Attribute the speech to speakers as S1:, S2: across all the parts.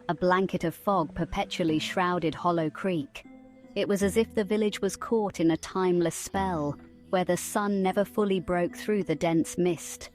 S1: A blanket of fog perpetually shrouded Hollow Creek. It was as if the village was caught in a timeless spell, where the sun never fully broke through the dense mist.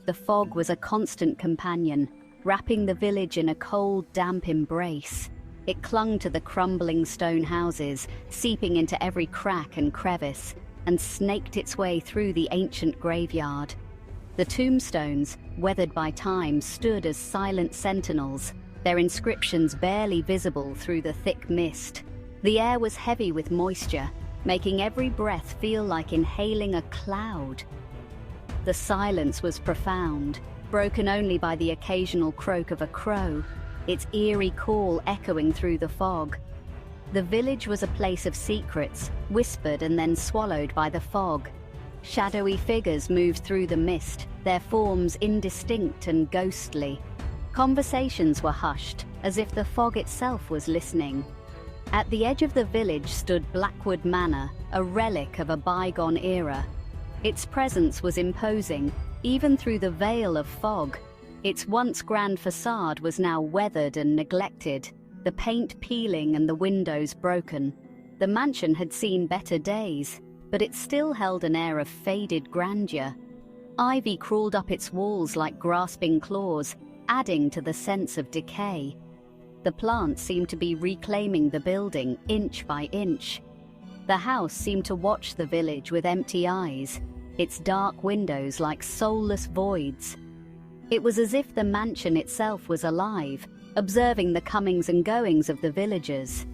S1: The fog was a constant companion, wrapping the village in a cold, damp embrace. It clung to the crumbling stone houses, seeping into every crack and crevice, and snaked its way through the ancient graveyard. The tombstones, weathered by time, stood as silent sentinels, their inscriptions barely visible through the thick mist. The air was heavy with moisture, making every breath feel like inhaling a cloud. The silence was profound, broken only by the occasional croak of a crow, its eerie call echoing through the fog. The village was a place of secrets, whispered and then swallowed by the fog. Shadowy figures moved through the mist, their forms indistinct and ghostly. Conversations were hushed, as if the fog itself was listening. At the edge of the village stood Blackwood Manor, a relic of a bygone era. Its presence was imposing, even through the veil of fog. Its once grand facade was now weathered and neglected, the paint peeling and the windows broken. The mansion had seen better days, but it still held an air of faded grandeur. Ivy crawled up its walls like grasping claws, adding to the sense of decay. The plants seemed to be reclaiming the building inch by inch. The house seemed to watch the village with empty eyes, its dark windows like soulless voids. It was as if the mansion itself was alive, observing the comings and goings of the villagers.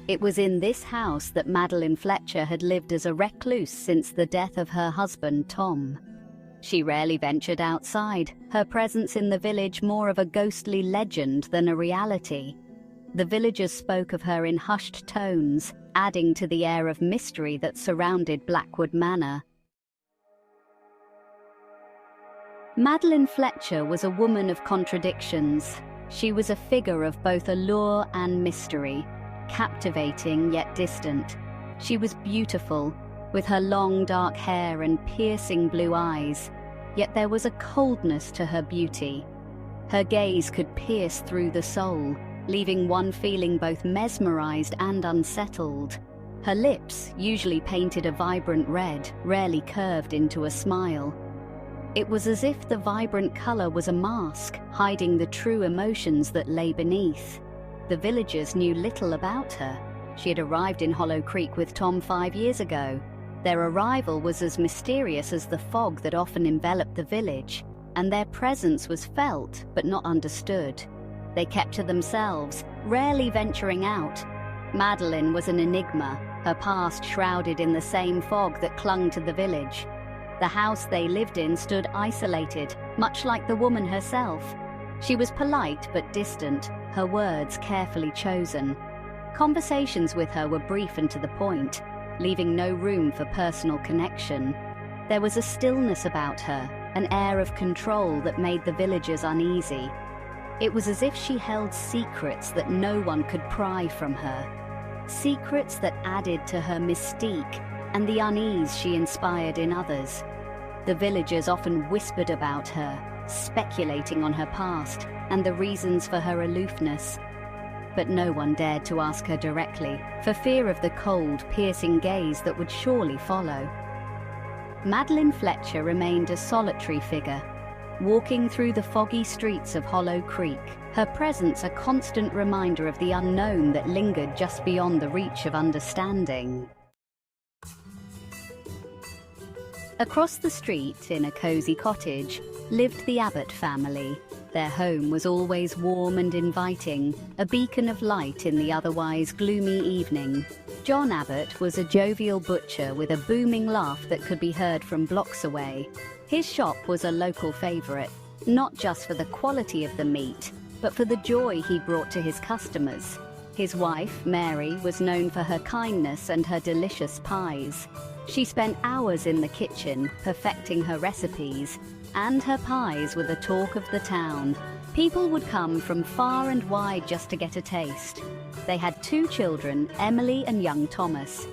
S1: It was in this house that Madeline Fletcher had lived as a recluse since the death of her husband, Tom. She rarely ventured outside, her presence in the village more of a ghostly legend than a reality. The villagers spoke of her in hushed tones, adding to the air of mystery that surrounded Blackwood Manor. Madeline Fletcher was a woman of contradictions. She was a figure of both allure and mystery, captivating yet distant. She was beautiful, with her long dark hair and piercing blue eyes, yet there was a coldness to her beauty. Her gaze could pierce through the soul, leaving one feeling both mesmerized and unsettled. Her lips, usually painted a vibrant red, rarely curved into a smile. It was as if the vibrant color was a mask, hiding the true emotions that lay beneath. The villagers knew little about her. She had arrived in Hollow Creek with Tom 5 years ago. Their arrival was as mysterious as the fog that often enveloped the village, and their presence was felt but not understood. They kept to themselves, rarely venturing out. Madeline was an enigma, her past shrouded in the same fog that clung to the village. The house they lived in stood isolated, much like the woman herself. She was polite but distant, her words carefully chosen. Conversations with her were brief and to the point, leaving no room for personal connection. There was a stillness about her, an air of control that made the villagers uneasy. It was as if she held secrets that no one could pry from her. Secrets that added to her mystique and the unease she inspired in others. The villagers often whispered about her, speculating on her past and the reasons for her aloofness. But no one dared to ask her directly, for fear of the cold, piercing gaze that would surely follow. Madeline Fletcher remained a solitary figure, walking through the foggy streets of Hollow Creek, her presence a constant reminder of the unknown that lingered just beyond the reach of understanding. Across the street, in a cozy cottage, lived the Abbott family. Their home was always warm and inviting, a beacon of light in the otherwise gloomy evening. John Abbott was a jovial butcher with a booming laugh that could be heard from blocks away. His shop was a local favorite, not just for the quality of the meat, but for the joy he brought to his customers. His wife, Mary, was known for her kindness and her delicious pies. She spent hours in the kitchen, perfecting her recipes, and her pies were the talk of the town. People would come from far and wide just to get a taste. They had 2 children, Emily and young Thomas.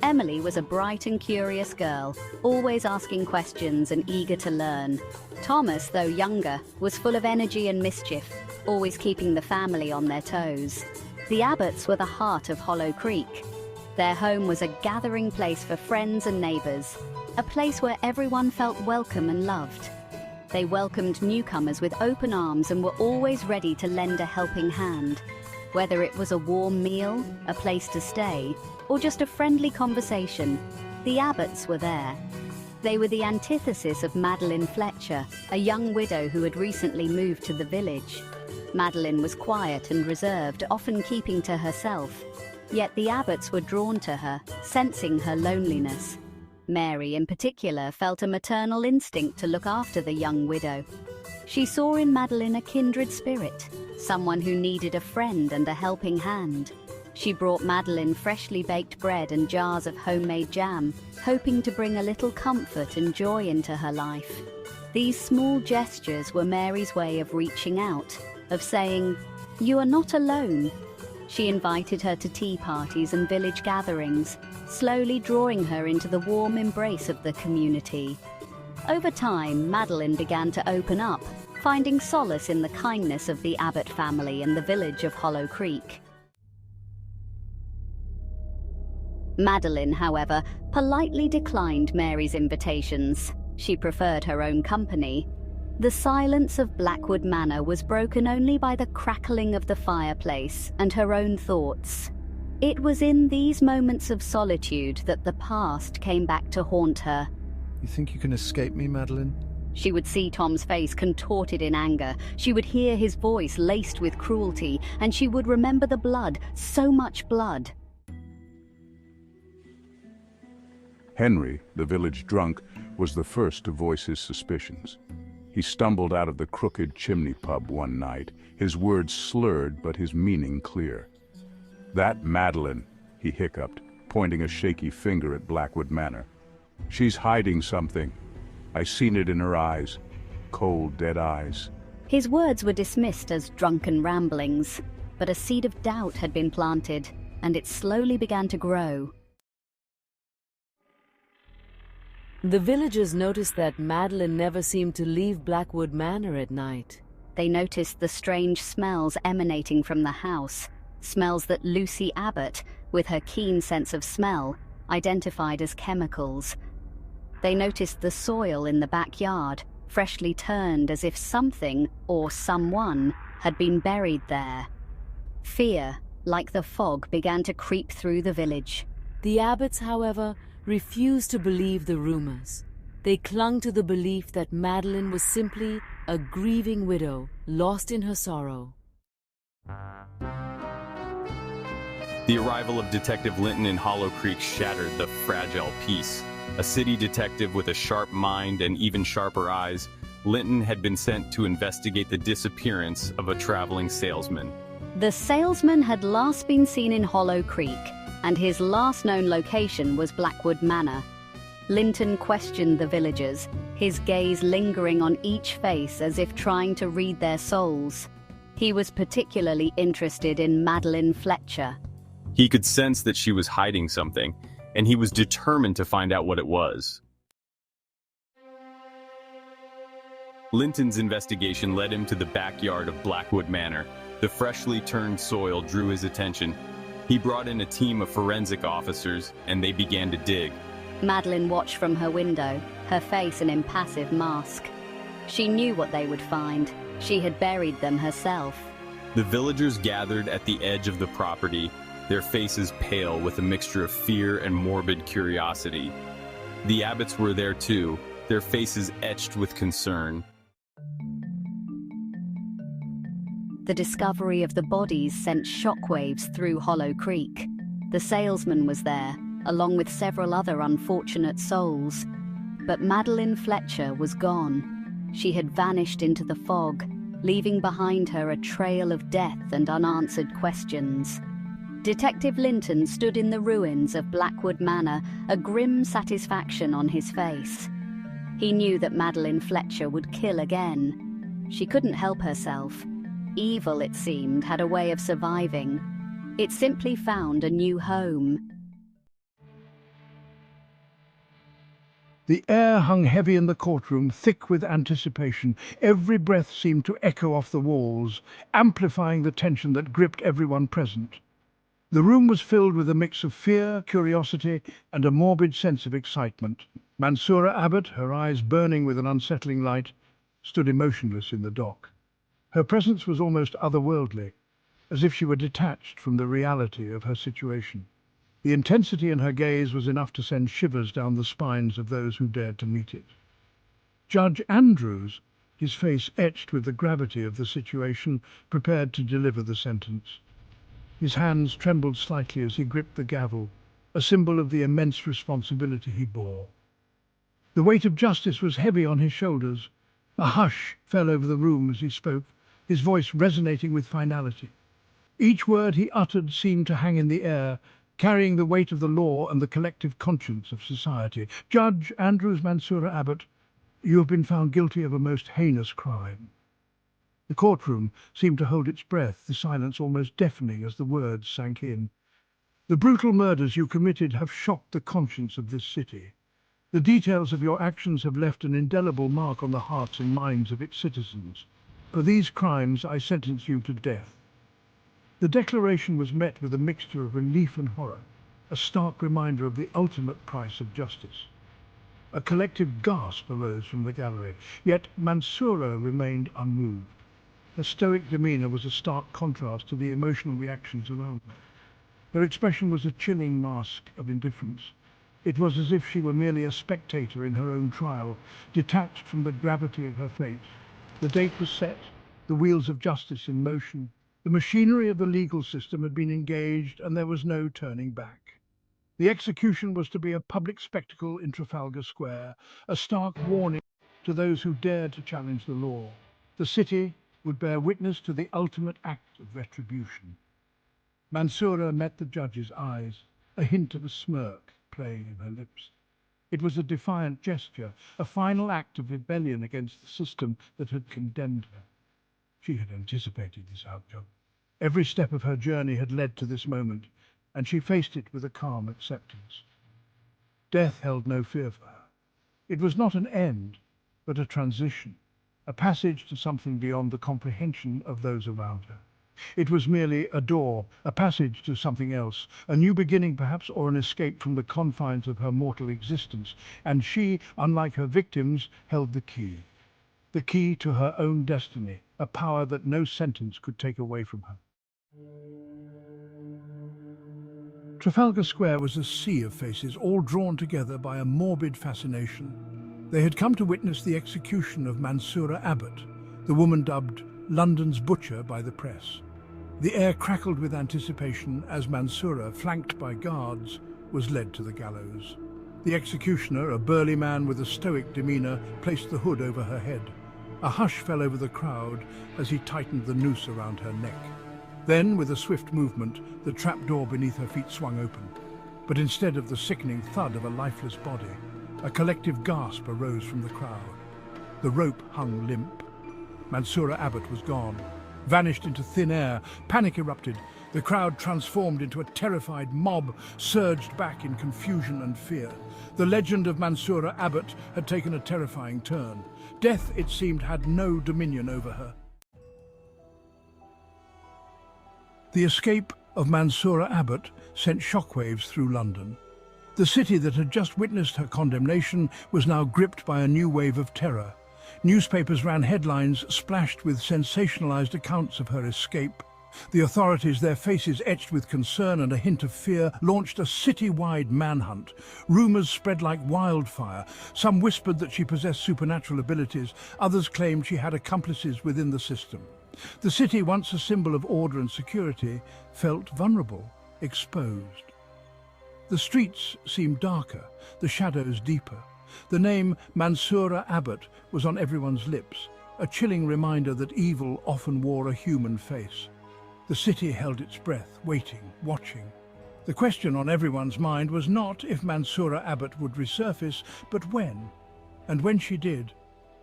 S1: Emily was a bright and curious girl, always asking questions and eager to learn. Thomas, though younger, was full of energy and mischief, always keeping the family on their toes. The Abbotts were the heart of Hollow Creek. Their home was a gathering place for friends and neighbors, a place where everyone felt welcome and loved. They welcomed newcomers with open arms and were always ready to lend a helping hand. Whether it was a warm meal, a place to stay, or just a friendly conversation, the Abbotts were there. They were the antithesis of Madeline Fletcher, a young widow who had recently moved to the village. Madeline was quiet and reserved, often keeping to herself. Yet the Abbotts were drawn to her, sensing her loneliness. Mary, in particular, felt a maternal instinct to look after the young widow. She saw in Madeline a kindred spirit, someone who needed a friend and a helping hand. She brought Madeline freshly baked bread and jars of homemade jam, hoping to bring a little comfort and joy into her life. These small gestures were Mary's way of reaching out, of saying, "You are not alone." She invited her to tea parties and village gatherings, slowly drawing her into the warm embrace of the community. Over time, Madeline began to open up, finding solace in the kindness of the Abbott family and the village of Hollow Creek. Madeline, however, politely declined Mary's invitations. She preferred her own company. The silence of Blackwood Manor was broken only by the crackling of the fireplace and her own thoughts. It was in these moments of solitude that the past came back to haunt her.
S2: You think you can escape me, Madeline?
S1: She would see Tom's face contorted in anger. She would hear his voice laced with cruelty, and she would remember the blood, so much blood.
S3: Henry, the village drunk, was the first to voice his suspicions. He stumbled out of the crooked chimney pub one night, his words slurred but his meaning clear. "That Madeline," he hiccuped, pointing a shaky finger at Blackwood Manor. "She's hiding something. I seen it in her eyes. Cold, dead eyes."
S1: His words were dismissed as drunken ramblings, but a seed of doubt had been planted, and it slowly began to grow.
S4: The villagers noticed that Madeline never seemed to leave Blackwood Manor at night.
S1: They noticed the strange smells emanating from the house, smells that Lucy Abbott, with her keen sense of smell, identified as chemicals. They noticed the soil in the backyard, freshly turned as if something, or someone, had been buried there. Fear, like the fog, began to creep through the village.
S4: The Abbotts, however, refused to believe the rumors. They clung to the belief that Madeline was simply a grieving widow, lost in her sorrow.
S5: The arrival of Detective Linton in Hollow Creek shattered the fragile peace. A city detective with a sharp mind and even sharper eyes, Linton had been sent to investigate the disappearance of a traveling salesman.
S1: The salesman had last been seen in Hollow Creek, and his last known location was Blackwood Manor. Linton questioned the villagers, his gaze lingering on each face as if trying to read their souls. He was particularly interested in Madeline Fletcher.
S5: He could sense that she was hiding something, and he was determined to find out what it was. Linton's investigation led him to the backyard of Blackwood Manor. The freshly turned soil drew his attention. He brought in a team of forensic officers, and they began to dig.
S1: Madeline watched from her window, her face an impassive mask. She knew what they would find. She had buried them herself.
S5: The villagers gathered at the edge of the property, their faces pale with a mixture of fear and morbid curiosity. The Abbotts were there too, their faces etched with concern.
S1: The discovery of the bodies sent shockwaves through Hollow Creek. The salesman was there, along with several other unfortunate souls. But Madeline Fletcher was gone. She had vanished into the fog, leaving behind her a trail of death and unanswered questions. Detective Linton stood in the ruins of Blackwood Manor, a grim satisfaction on his face. He knew that Madeline Fletcher would kill again. She couldn't help herself. Evil, it seemed, had a way of surviving. It simply found a new home.
S6: The air hung heavy in the courtroom, thick with anticipation. Every breath seemed to echo off the walls, amplifying the tension that gripped everyone present. The room was filled with a mix of fear, curiosity, and a morbid sense of excitement. Mansoura Abbott, her eyes burning with an unsettling light, stood emotionless in the dock. Her presence was almost otherworldly, as if she were detached from the reality of her situation. The intensity in her gaze was enough to send shivers down the spines of those who dared to meet it. Judge Andrews, his face etched with the gravity of the situation, prepared to deliver the sentence. His hands trembled slightly as he gripped the gavel, a symbol of the immense responsibility he bore. The weight of justice was heavy on his shoulders. A hush fell over the room as he spoke, his voice resonating with finality. Each word he uttered seemed to hang in the air, carrying the weight of the law and the collective conscience of society. Judge Andrews Mansoura Abbott, you have been found guilty of a most heinous crime. The courtroom seemed to hold its breath, the silence almost deafening as the words sank in. The brutal murders you committed have shocked the conscience of this city. The details of your actions have left an indelible mark on the hearts and minds of its citizens. For these crimes, I sentence you to death. The declaration was met with a mixture of relief and horror, a stark reminder of the ultimate price of justice. A collective gasp arose from the gallery, yet Mansoura remained unmoved. Her stoic demeanour was a stark contrast to the emotional reactions around her. Her expression was a chilling mask of indifference. It was as if she were merely a spectator in her own trial, detached from the gravity of her fate. The date was set, the wheels of justice in motion. The machinery of the legal system had been engaged, and there was no turning back. The execution was to be a public spectacle in Trafalgar Square, a stark warning to those who dared to challenge the law. The city would bear witness to the ultimate act of retribution. Mansoura met the judge's eyes, a hint of a smirk playing in her lips. It was a defiant gesture, a final act of rebellion against the system that had condemned her. She had anticipated this outcome. Every step of her journey had led to this moment, and she faced it with a calm acceptance. Death held no fear for her. It was not an end, but a transition, a passage to something beyond the comprehension of those around her. It was merely a door, a passage to something else, a new beginning perhaps, or an escape from the confines of her mortal existence, and she, unlike her victims, held the key to her own destiny, a power that no sentence could take away from her. Trafalgar Square was a sea of faces, all drawn together by a morbid fascination. They had come to witness the execution of Mansoura Abbott, the woman dubbed London's butcher by the press. The air crackled with anticipation as Mansoura, flanked by guards, was led to the gallows. The executioner, a burly man with a stoic demeanour, placed the hood over her head. A hush fell over the crowd as he tightened the noose around her neck. Then, with a swift movement, the trapdoor beneath her feet swung open. But instead of the sickening thud of a lifeless body, a collective gasp arose from the crowd. The rope hung limp. Mansoura Abbott was gone, vanished into thin air. Panic erupted. The crowd, transformed into a terrified mob, surged back in confusion and fear. The legend of Mansoura Abbott had taken a terrifying turn. Death, it seemed, had no dominion over her. The escape of Mansoura Abbott sent shockwaves through London. The city that had just witnessed her condemnation was now gripped by a new wave of terror. Newspapers ran headlines splashed with sensationalized accounts of her escape. The authorities, their faces etched with concern and a hint of fear, launched a city-wide manhunt. Rumors spread like wildfire. Some whispered that she possessed supernatural abilities. Others claimed she had accomplices within the system. The city, once a symbol of order and security, felt vulnerable, exposed. The streets seemed darker, the shadows deeper. The name Mansoura Abbott was on everyone's lips, a chilling reminder that evil often wore a human face. The city held its breath, waiting, watching. The question on everyone's mind was not if Mansoura Abbott would resurface, but when. And when she did,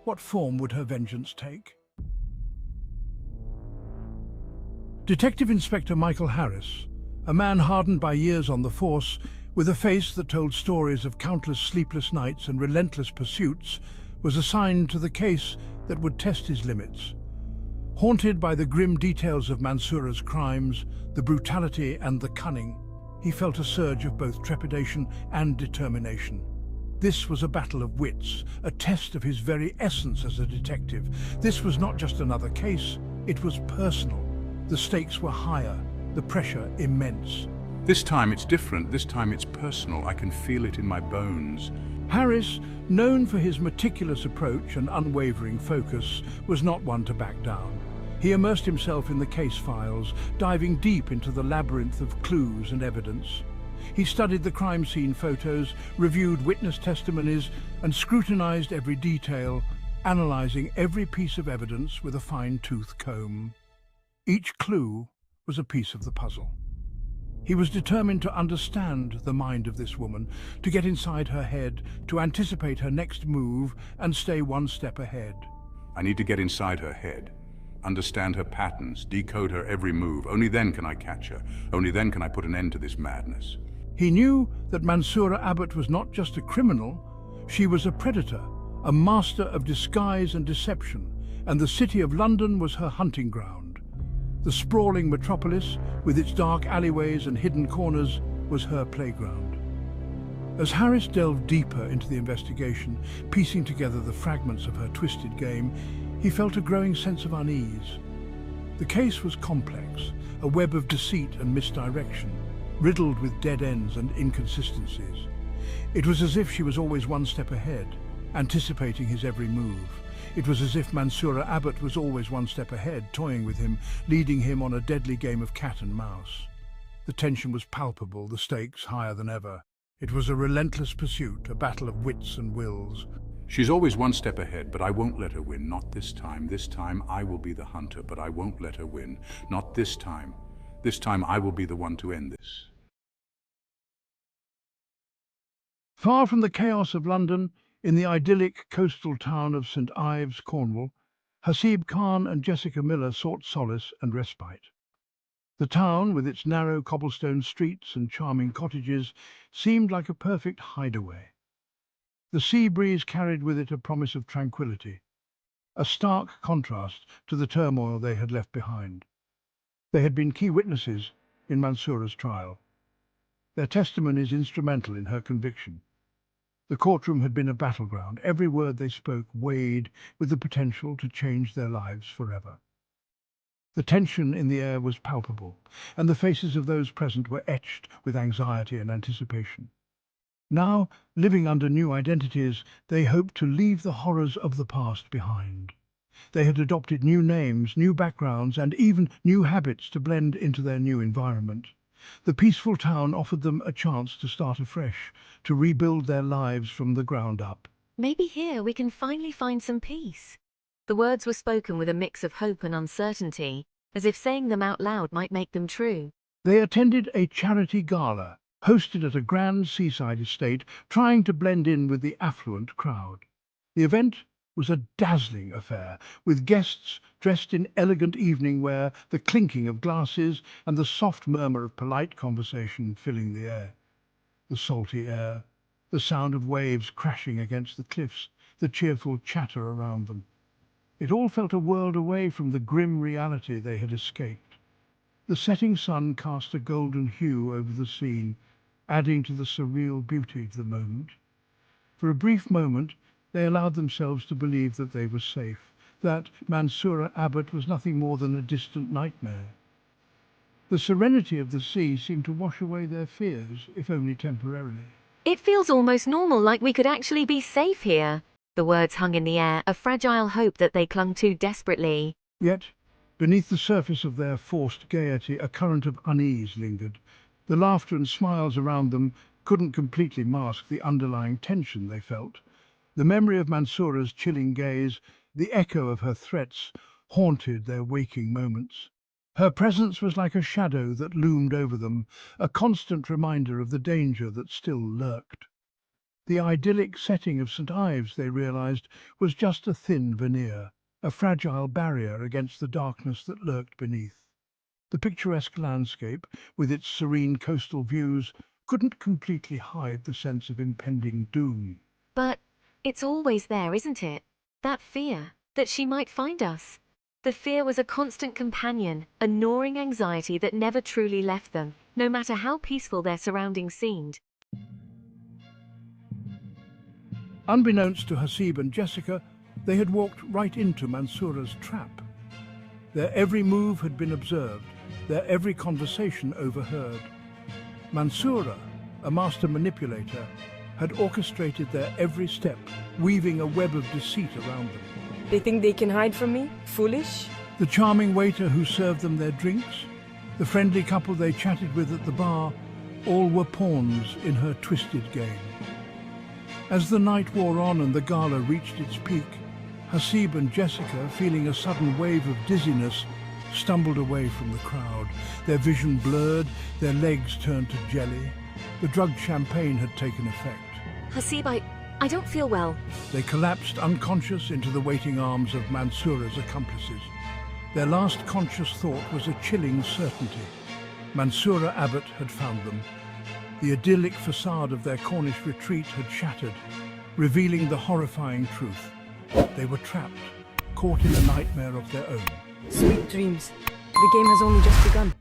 S6: what form would her vengeance take? Detective Inspector Michael Harris, a man hardened by years on the force, With a face that told stories of countless sleepless nights and relentless pursuits, was assigned to the case that would test his limits. Haunted by the grim details of Mansoura's crimes, the brutality and the cunning, he felt a surge of both trepidation and determination. This was a battle of wits, a test of his very essence as a detective. This was not just another case, it was personal. The stakes were higher, the pressure immense.
S3: This time it's different, this time it's personal. I can feel it in my bones.
S6: Harris, known for his meticulous approach and unwavering focus, was not one to back down. He immersed himself in the case files, diving deep into the labyrinth of clues and evidence. He studied the crime scene photos, reviewed witness testimonies, and scrutinized every detail, analyzing every piece of evidence with a fine-tooth comb. Each clue was a piece of the puzzle. He was determined to understand the mind of this woman, to get inside her head, to anticipate her next move and stay one step ahead.
S3: I need to get inside her head, understand her patterns, decode her every move. Only then can I catch her. Only then can I put an end to this madness.
S6: He knew that Mansoura Abbott was not just a criminal, she was a predator, a master of disguise and deception, and the city of London was her hunting ground. The sprawling metropolis, with its dark alleyways and hidden corners, was her playground. As Harris delved deeper into the investigation, piecing together the fragments of her twisted game, he felt a growing sense of unease. The case was complex, a web of deceit and misdirection, riddled with dead ends and inconsistencies. It was as if she was always one step ahead, anticipating his every move. It was as if Mansoura Abbott was always one step ahead, toying with him, leading him on a deadly game of cat and mouse. The tension was palpable, the stakes higher than ever. It was a relentless pursuit, a battle of wits and wills.
S3: She's always one step ahead, but I won't let her win. Not this time. This time I will be the hunter, but I won't let her win. Not this time. This time I will be the one to end this.
S6: Far from the chaos of London, in the idyllic coastal town of St. Ives, Cornwall, Hasib Khan and Jessica Miller sought solace and respite. The town, with its narrow cobblestone streets and charming cottages, seemed like a perfect hideaway. The sea breeze carried with it a promise of tranquility, a stark contrast to the turmoil they had left behind. They had been key witnesses in Mansoura's trial, their testimonies instrumental in her conviction. The courtroom had been a battleground. Every word they spoke weighed with the potential to change their lives forever. The tension in the air was palpable, and the faces of those present were etched with anxiety and anticipation. Now, living under new identities, they hoped to leave the horrors of the past behind. They had adopted new names, new backgrounds, and even new habits to blend into their new environment. The peaceful town offered them a chance to start afresh, to rebuild their lives from the ground up.
S7: Maybe here we can finally find some peace. The words were spoken with a mix of hope and uncertainty, as if saying them out loud might make them true.
S6: They attended a charity gala, hosted at a grand seaside estate, trying to blend in with the affluent crowd. The event was a dazzling affair, with guests dressed in elegant evening wear, the clinking of glasses and the soft murmur of polite conversation filling the air. The salty air, the sound of waves crashing against the cliffs, the cheerful chatter around them. It all felt a world away from the grim reality they had escaped. The setting sun cast a golden hue over the scene, adding to the surreal beauty of the moment. For a brief moment, they allowed themselves to believe that they were safe, that Mansoura Abbott was nothing more than a distant nightmare. The serenity of the sea seemed to wash away their fears, if only temporarily.
S7: It feels almost normal, like we could actually be safe here. The words hung in the air, a fragile hope that they clung to desperately.
S6: Yet, beneath the surface of their forced gaiety, a current of unease lingered. The laughter and smiles around them couldn't completely mask the underlying tension they felt. The memory of Mansoura's chilling gaze, the echo of her threats, haunted their waking moments. Her presence was like a shadow that loomed over them, a constant reminder of the danger that still lurked. The idyllic setting of St. Ives, they realized, was just a thin veneer, a fragile barrier against the darkness that lurked beneath. The picturesque landscape, with its serene coastal views, couldn't completely hide the sense of impending doom.
S7: But it's always there, isn't it? That fear that she might find us. The fear was a constant companion, a gnawing anxiety that never truly left them, no matter how peaceful their surroundings seemed.
S6: Unbeknownst to Hasib and Jessica, they had walked right into Mansoura's trap. Their every move had been observed, their every conversation overheard. Mansoura, a master manipulator, had orchestrated their every step, weaving a web of deceit around them.
S8: They think they can hide from me? Foolish?
S6: The charming waiter who served them their drinks, the friendly couple they chatted with at the bar, all were pawns in her twisted game. As the night wore on and the gala reached its peak, Hasib and Jessica, feeling a sudden wave of dizziness, stumbled away from the crowd. Their vision blurred, their legs turned to jelly. The drugged champagne had taken effect.
S7: Hasib, I don't feel well.
S6: They collapsed unconscious into the waiting arms of Mansoura's accomplices. Their last conscious thought was a chilling certainty. Mansoura Abbott had found them. The idyllic facade of their Cornish retreat had shattered, revealing the horrifying truth. They were trapped, caught in a nightmare of their own.
S8: Sweet dreams. The game has only just begun.